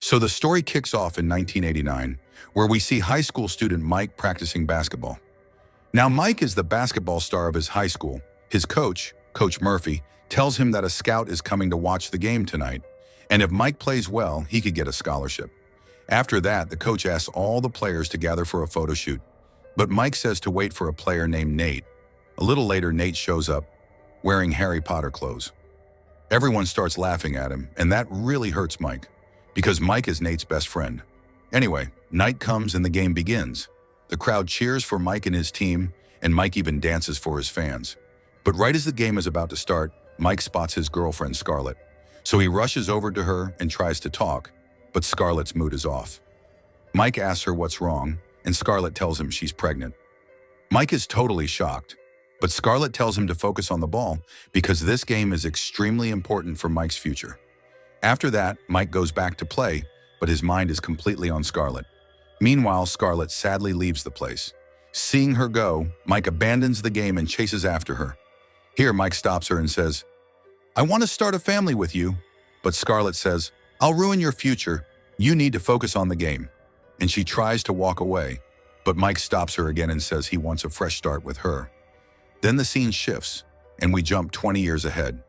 So the story kicks off in 1989, where we see high school student Mike practicing basketball. Now Mike is the basketball star of his high school. His coach, Coach Murphy, tells him that a scout is coming to watch the game tonight, and if Mike plays well, he could get a scholarship. After that, the coach asks all the players to gather for a photo shoot, but Mike says to wait for a player named Nate. A little later, Nate shows up, wearing Harry Potter clothes. Everyone starts laughing at him, and that really hurts Mike, because Mike is Nate's best friend. Anyway, night comes and the game begins. The crowd cheers for Mike and his team, and Mike even dances for his fans. But right as the game is about to start, Mike spots his girlfriend Scarlett. So he rushes over to her and tries to talk, but Scarlett's mood is off. Mike asks her what's wrong, and Scarlett tells him she's pregnant. Mike is totally shocked, but Scarlett tells him to focus on the ball because this game is extremely important for Mike's future. After that, Mike goes back to play, but his mind is completely on Scarlett. Meanwhile, Scarlett sadly leaves the place. Seeing her go, Mike abandons the game and chases after her. Here, Mike stops her and says, "I want to start a family with you." But Scarlett says, "I'll ruin your future. You need to focus on the game." And she tries to walk away, but Mike stops her again and says he wants a fresh start with her. Then the scene shifts, and we jump 20 years ahead.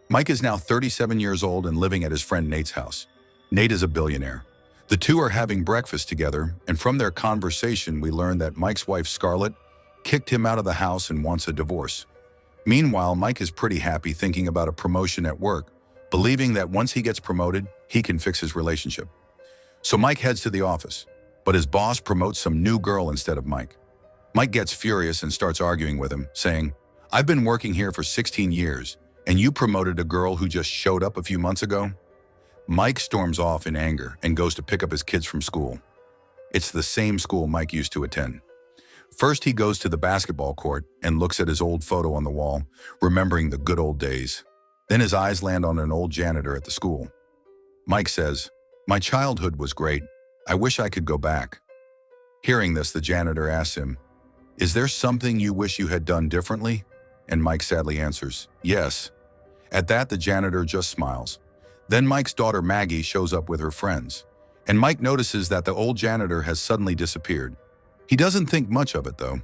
Mike is now 37 years old and living at his friend Nate's house. Nate is a billionaire. The two are having breakfast together, and from their conversation we learn that Mike's wife Scarlett kicked him out of the house and wants a divorce. Meanwhile, Mike is pretty happy thinking about a promotion at work, believing that once he gets promoted, he can fix his relationship. So Mike heads to the office, but his boss promotes some new girl instead of Mike. Mike gets furious and starts arguing with him, saying, "I've been working here for 16 years, and you promoted a girl who just showed up a few months ago?" Mike storms off in anger and goes to pick up his kids from school. It's the same school Mike used to attend. First, he goes to the basketball court and looks at his old photo on the wall, remembering the good old days. Then his eyes land on an old janitor at the school. Mike says, "My childhood was great. I wish I could go back." Hearing this, the janitor asks him, "Is there something you wish you had done differently?" And Mike sadly answers, "Yes." At that, the janitor just smiles. Then Mike's daughter Maggie shows up with her friends, and Mike notices that the old janitor has suddenly disappeared. He doesn't think much of it, though.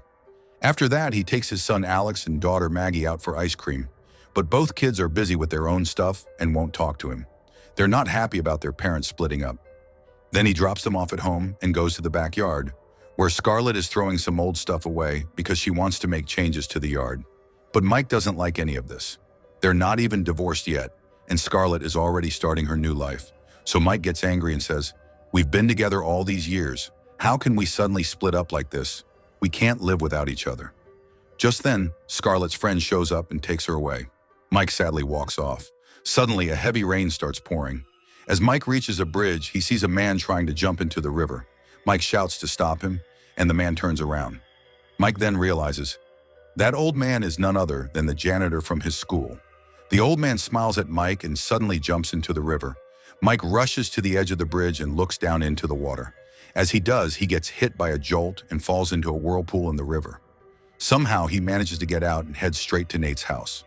After that, he takes his son Alex and daughter Maggie out for ice cream, but both kids are busy with their own stuff and won't talk to him. They're not happy about their parents splitting up. Then he drops them off at home and goes to the backyard, where Scarlett is throwing some old stuff away because she wants to make changes to the yard. But Mike doesn't like any of this. They're not even divorced yet, and Scarlett is already starting her new life. So Mike gets angry and says, "We've been together all these years. How can we suddenly split up like this? We can't live without each other." Just then, Scarlett's friend shows up and takes her away. Mike sadly walks off. Suddenly, a heavy rain starts pouring. As Mike reaches a bridge, he sees a man trying to jump into the river. Mike shouts to stop him, and the man turns around. Mike then realizes that old man is none other than the janitor from his school. The old man smiles at Mike and suddenly jumps into the river. Mike rushes to the edge of the bridge and looks down into the water. As he does, he gets hit by a jolt and falls into a whirlpool in the river. Somehow, he manages to get out and heads straight to Nate's house.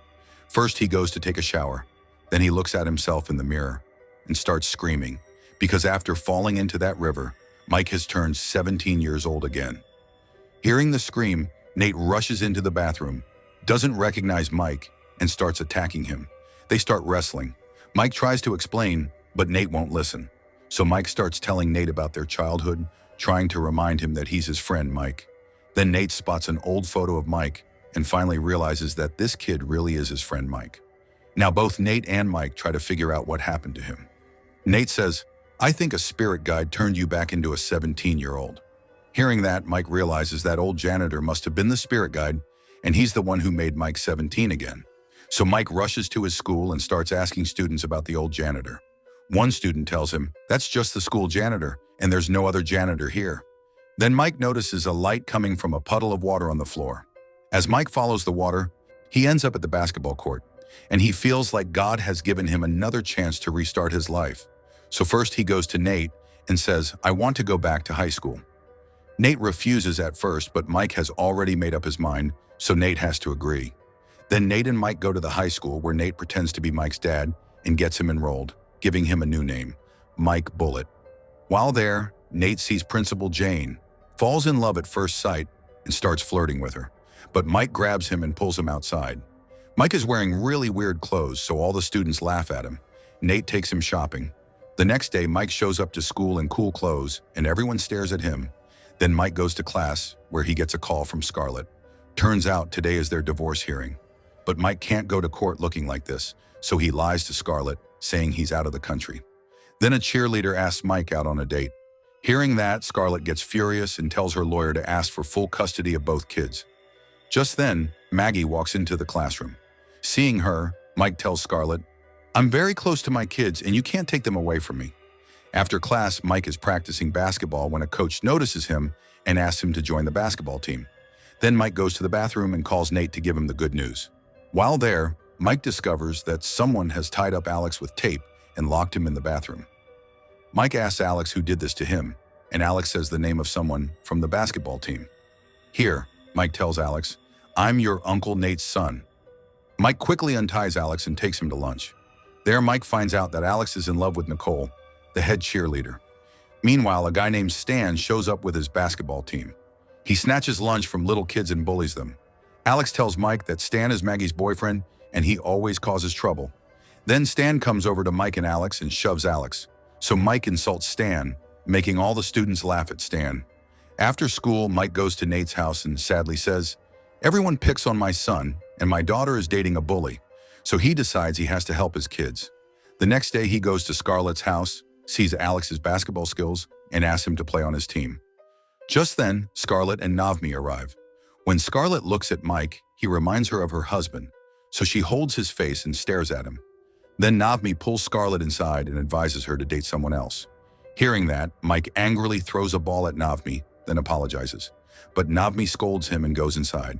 First, he goes to take a shower. Then he looks at himself in the mirror and starts screaming, because after falling into that river, Mike has turned 17 years old again. Hearing the scream, Nate rushes into the bathroom, doesn't recognize Mike, and starts attacking him. They start wrestling. Mike tries to explain, but Nate won't listen. So Mike starts telling Nate about their childhood, trying to remind him that he's his friend, Mike. Then Nate spots an old photo of Mike and finally realizes that this kid really is his friend, Mike. Now both Nate and Mike try to figure out what happened to him. Nate says, "I think a spirit guide turned you back into a 17-year-old. Hearing that, Mike realizes that old janitor must have been the spirit guide, and he's the one who made Mike 17 again. So Mike rushes to his school and starts asking students about the old janitor. One student tells him, "That's just the school janitor, and there's no other janitor here." Then Mike notices a light coming from a puddle of water on the floor. As Mike follows the water, he ends up at the basketball court, and he feels like God has given him another chance to restart his life. So first he goes to Nate and says, "I want to go back to high school." Nate refuses at first, but Mike has already made up his mind, so Nate has to agree. Then Nate and Mike go to the high school where Nate pretends to be Mike's dad and gets him enrolled, giving him a new name, Mike Bullet. While there, Nate sees Principal Jane, falls in love at first sight, and starts flirting with her. But Mike grabs him and pulls him outside. Mike is wearing really weird clothes, so all the students laugh at him. Nate takes him shopping. The next day, Mike shows up to school in cool clothes, and everyone stares at him. Then Mike goes to class, where he gets a call from Scarlett. Turns out today is their divorce hearing. But Mike can't go to court looking like this, so he lies to Scarlett, saying he's out of the country. Then a cheerleader asks Mike out on a date. Hearing that, Scarlett gets furious and tells her lawyer to ask for full custody of both kids. Just then, Maggie walks into the classroom. Seeing her, Mike tells Scarlett, "I'm very close to my kids and you can't take them away from me." After class, Mike is practicing basketball when a coach notices him and asks him to join the basketball team. Then Mike goes to the bathroom and calls Nate to give him the good news. While there, Mike discovers that someone has tied up Alex with tape and locked him in the bathroom. Mike asks Alex who did this to him, and Alex says the name of someone from the basketball team. "Here," Mike tells Alex, "I'm your Uncle Nate's son." Mike quickly unties Alex and takes him to lunch. There, Mike finds out that Alex is in love with Nicole, the head cheerleader. Meanwhile, a guy named Stan shows up with his basketball team. He snatches lunch from little kids and bullies them. Alex tells Mike that Stan is Maggie's boyfriend and he always causes trouble. Then Stan comes over to Mike and Alex and shoves Alex. So Mike insults Stan, making all the students laugh at Stan. After school, Mike goes to Nate's house and sadly says, "Everyone picks on my son and my daughter is dating a bully." So he decides he has to help his kids. The next day, he goes to Scarlett's house, sees Alex's basketball skills, and asks him to play on his team. Just then, Scarlett and Navmi arrive. When Scarlett looks at Mike, he reminds her of her husband, so she holds his face and stares at him. Then Navmi pulls Scarlett inside and advises her to date someone else. Hearing that, Mike angrily throws a ball at Navmi, then apologizes. But Navmi scolds him and goes inside.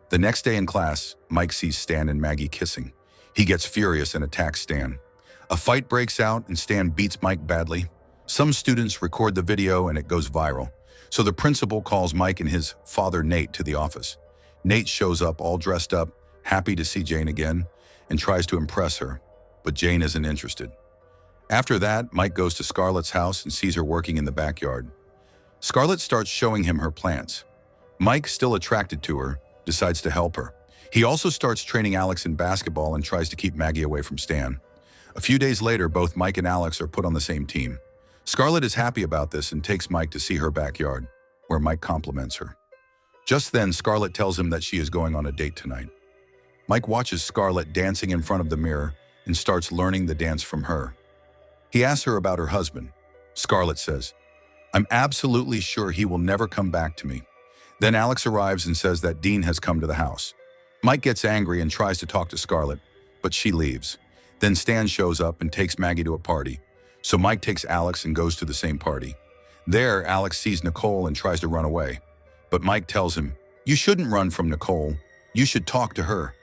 The next day in class, Mike sees Stan and Maggie kissing. He gets furious and attacks Stan. A fight breaks out and Stan beats Mike badly. Some students record the video and it goes viral. So the principal calls Mike and his father Nate to the office. Nate shows up all dressed up, happy to see Jane again, and tries to impress her, but Jane isn't interested. After that, Mike goes to Scarlett's house and sees her working in the backyard. Scarlett starts showing him her plants. Mike, still attracted to her, decides to help her. He also starts training Alex in basketball and tries to keep Maggie away from Stan. A few days later, both Mike and Alex are put on the same team. Scarlett is happy about this and takes Mike to see her backyard, where Mike compliments her. Just then, Scarlett tells him that she is going on a date tonight. Mike watches Scarlett dancing in front of the mirror and starts learning the dance from her. He asks her about her husband. Scarlett says, "I'm absolutely sure he will never come back to me." Then Alex arrives and says that Dean has come to the house. Mike gets angry and tries to talk to Scarlett, but she leaves. Then Stan shows up and takes Maggie to a party. So Mike takes Alex and goes to the same party. There, Alex sees Nicole and tries to run away. But Mike tells him, "You shouldn't run from Nicole. You should talk to her."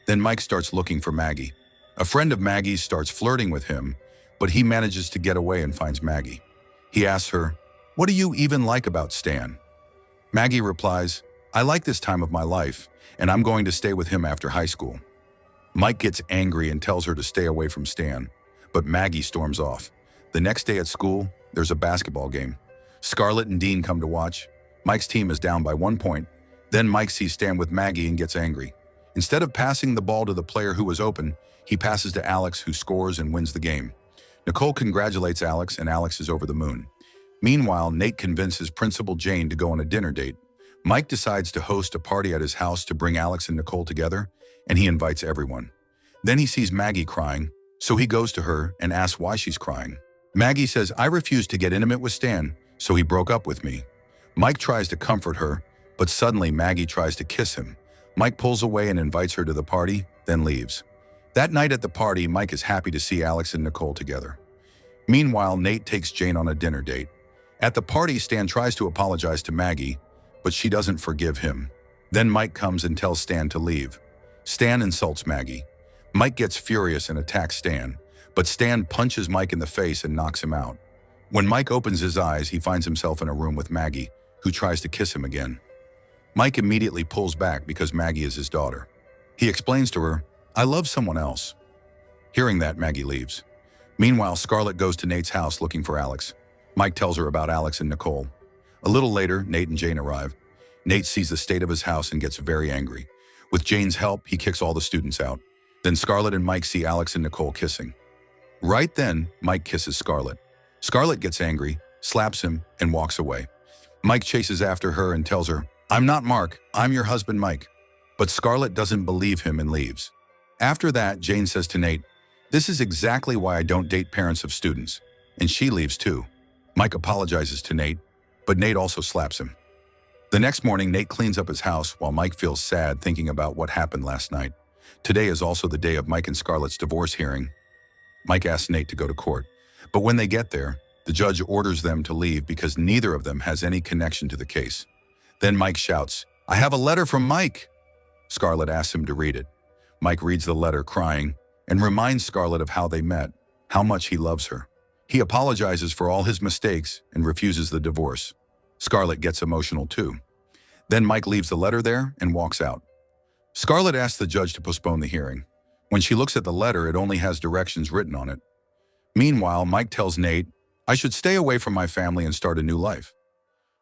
Then Mike starts looking for Maggie. A friend of Maggie's starts flirting with him, but he manages to get away and finds Maggie. He asks her, "What do you even like about Stan?" Maggie replies, "I like this time of my life, and I'm going to stay with him after high school." Mike gets angry and tells her to stay away from Stan, but Maggie storms off. The next day at school, there's a basketball game. Scarlett and Dean come to watch. Mike's team is down by 1 point. Then Mike sees Stan with Maggie and gets angry. Instead of passing the ball to the player who was open, he passes to Alex, who scores and wins the game. Nicole congratulates Alex, and Alex is over the moon. Meanwhile, Nate convinces Principal Jane to go on a dinner date. Mike decides to host a party at his house to bring Alex and Nicole together, and he invites everyone. Then he sees Maggie crying, so he goes to her and asks why she's crying. Maggie says, "I refused to get intimate with Stan, so he broke up with me." Mike tries to comfort her, but suddenly Maggie tries to kiss him. Mike pulls away and invites her to the party, then leaves. That night at the party, Mike is happy to see Alex and Nicole together. Meanwhile, Nate takes Jane on a dinner date. At the party, Stan tries to apologize to Maggie, but she doesn't forgive him. Then Mike comes and tells Stan to leave. Stan insults Maggie. Mike gets furious and attacks Stan, but Stan punches Mike in the face and knocks him out. When Mike opens his eyes, he finds himself in a room with Maggie, who tries to kiss him again. Mike immediately pulls back because Maggie is his daughter. He explains to her, "I love someone else." Hearing that, Maggie leaves. Meanwhile, Scarlett goes to Nate's house looking for Alex. Mike tells her about Alex and Nicole. A little later, Nate and Jane arrive. Nate sees the state of his house and gets very angry. With Jane's help, he kicks all the students out. Then Scarlett and Mike see Alex and Nicole kissing. Right then, Mike kisses Scarlett. Scarlett gets angry, slaps him, and walks away. Mike chases after her and tells her, "I'm not Mark, I'm your husband Mike." But Scarlett doesn't believe him and leaves. After that, Jane says to Nate, "This is exactly why I don't date parents of students." And she leaves too. Mike apologizes to Nate, but Nate also slaps him. The next morning, Nate cleans up his house while Mike feels sad thinking about what happened last night. Today is also the day of Mike and Scarlett's divorce hearing. Mike asks Nate to go to court, but when they get there, the judge orders them to leave because neither of them has any connection to the case. Then Mike shouts, "I have a letter from Mike!" Scarlett asks him to read it. Mike reads the letter, crying, and reminds Scarlett of how they met, how much he loves her. He apologizes for all his mistakes and refuses the divorce. Scarlett gets emotional too. Then Mike leaves the letter there and walks out. Scarlett asks the judge to postpone the hearing. When she looks at the letter, it only has directions written on it. Meanwhile, Mike tells Nate, "I should stay away from my family and start a new life."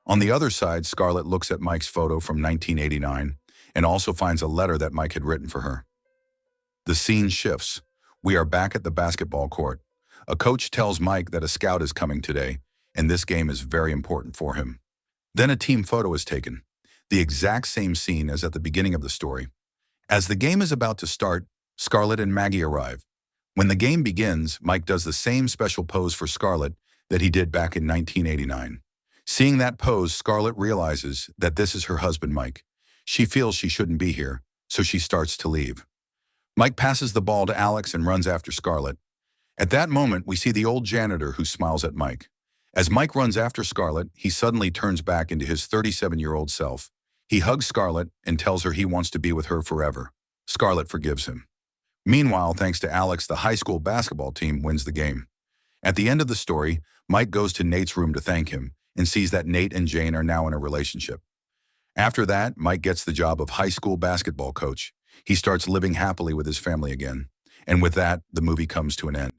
On the other side, Scarlett looks at Mike's photo from 1989 and also finds a letter that Mike had written for her. The scene shifts. We are back at the basketball court. A coach tells Mike that a scout is coming today, and this game is very important for him. Then a team photo is taken, the exact same scene as at the beginning of the story. As the game is about to start, Scarlett and Maggie arrive. When the game begins, Mike does the same special pose for Scarlett that he did back in 1989. Seeing that pose, Scarlett realizes that this is her husband, Mike. She feels she shouldn't be here, so she starts to leave. Mike passes the ball to Alex and runs after Scarlett. At that moment, we see the old janitor who smiles at Mike. As Mike runs after Scarlett, he suddenly turns back into his 37-year-old self. He hugs Scarlett and tells her he wants to be with her forever. Scarlett forgives him. Meanwhile, thanks to Alex, the high school basketball team wins the game. At the end of the story, Mike goes to Nate's room to thank him and sees that Nate and Jane are now in a relationship. After that, Mike gets the job of high school basketball coach. He starts living happily with his family again. And with that, the movie comes to an end.